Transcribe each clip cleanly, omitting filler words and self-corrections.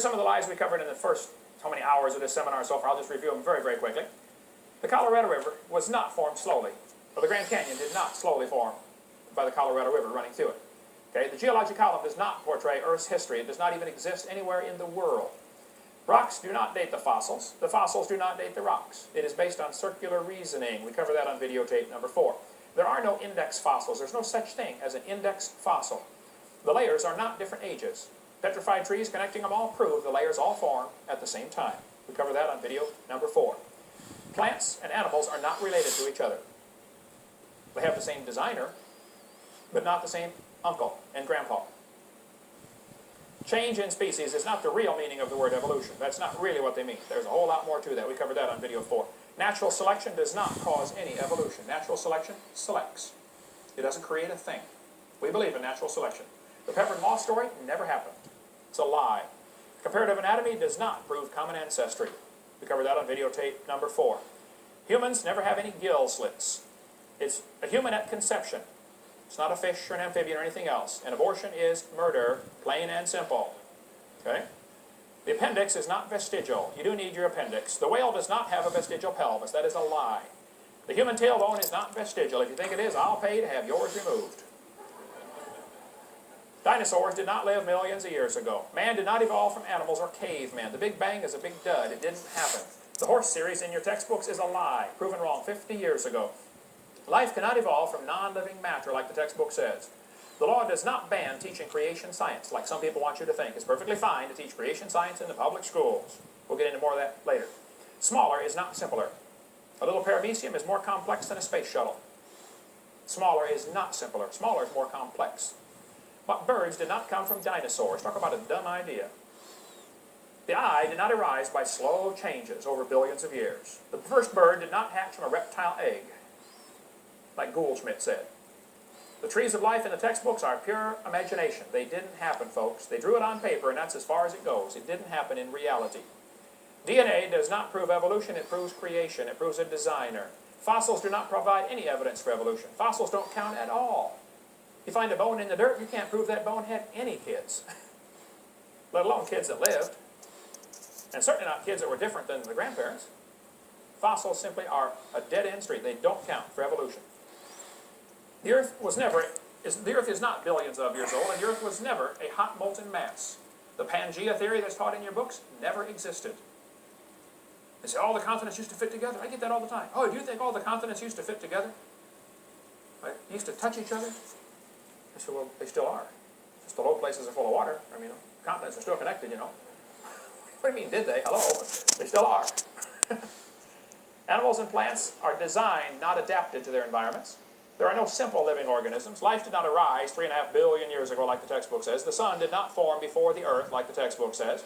Some of the lies we covered in the first how many hours of this seminar so far. I'll just review them very, very quickly. The Colorado River was not formed slowly. Well, the Grand Canyon did not slowly form by the Colorado River running through it. Okay? The geologic column does not portray Earth's history. It does not even exist anywhere in the world. Rocks do not date the fossils. The fossils do not date the rocks. It is based on circular reasoning. We cover that on videotape number 4. There are no index fossils. There's no such thing as an index fossil. The layers are not different ages. Petrified trees connecting them all prove the layers all form at the same time. We cover that on video number 4. Plants and animals are not related to each other. They have the same designer, but not the same uncle and grandpa. Change in species is not the real meaning of the word evolution. That's not really what they mean. There's a whole lot more to that. We covered that on video 4. Natural selection does not cause any evolution. Natural selection selects. It doesn't create a thing. We believe in natural selection. The pepper and moth story never happened. It's a lie. Comparative anatomy does not prove common ancestry. We covered that on videotape number 4. Humans never have any gill slits. It's a human at conception. It's not a fish or an amphibian or anything else. And abortion is murder, plain and simple. Okay? The appendix is not vestigial. You do need your appendix. The whale does not have a vestigial pelvis. That is a lie. The human tailbone is not vestigial. If you think it is, I'll pay to have yours removed. Dinosaurs did not live millions of years ago. Man did not evolve from animals or cavemen. The Big Bang is a big dud. It didn't happen. The horse series in your textbooks is a lie, proven wrong 50 years ago. Life cannot evolve from non-living matter like the textbook says. The law does not ban teaching creation science like some people want you to think. It's perfectly fine to teach creation science in the public schools. We'll get into more of that later. Smaller is not simpler. A little paramecium is more complex than a space shuttle. Smaller is not simpler. Smaller is more complex. But birds did not come from dinosaurs. Talk about a dumb idea. The eye did not arise by slow changes over billions of years. The first bird did not hatch from a reptile egg, like Goldschmidt said. The trees of life in the textbooks are pure imagination. They didn't happen, folks. They drew it on paper, and that's as far as it goes. It didn't happen in reality. DNA does not prove evolution. It proves creation. It proves a designer. Fossils do not provide any evidence for evolution. Fossils don't count at all. You find a bone in the dirt, you can't prove that bone had any kids, let alone kids that lived, and certainly not kids that were different than the grandparents. Fossils simply are a dead-end street. They don't count for evolution. The Earth is not billions of years old, and the Earth was never a hot molten mass. The Pangea theory that's taught in your books never existed. They say all the continents used to fit together. I get that all the time. Oh, do you think all the continents used to fit together? Right? Used to touch each other? I said, well, they still are. Just the low places are full of water. I mean, continents are still connected, you know. What do you mean, did they? Hello? They still are. Animals and plants are designed, not adapted to their environments. There are no simple living organisms. Life did not arise 3.5 billion years ago, like the textbook says. The sun did not form before the earth, like the textbook says.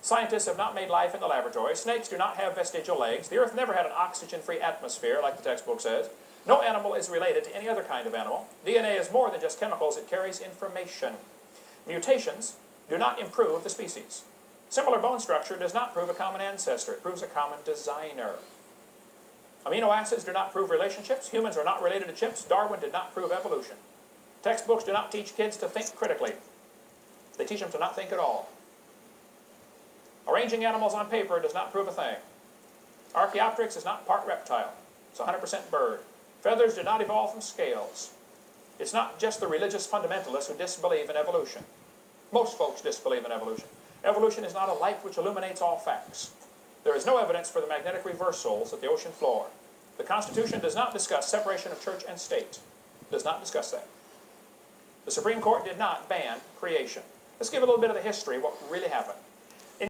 Scientists have not made life in the laboratory. Snakes do not have vestigial legs. The earth never had an oxygen-free atmosphere, like the textbook says. No animal is related to any other kind of animal. DNA is more than just chemicals. It carries information. Mutations do not improve the species. Similar bone structure does not prove a common ancestor. It proves a common designer. Amino acids do not prove relationships. Humans are not related to chimps. Darwin did not prove evolution. Textbooks do not teach kids to think critically. They teach them to not think at all. Arranging animals on paper does not prove a thing. Archaeopteryx is not part reptile. It's 100% bird. Feathers did not evolve from scales. It's not just the religious fundamentalists who disbelieve in evolution. Most folks disbelieve in evolution. Evolution is not a light which illuminates all facts. There is no evidence for the magnetic reversals at the ocean floor. The Constitution does not discuss separation of church and state. It does not discuss that. The Supreme Court did not ban creation. Let's give a little bit of the history of what really happened.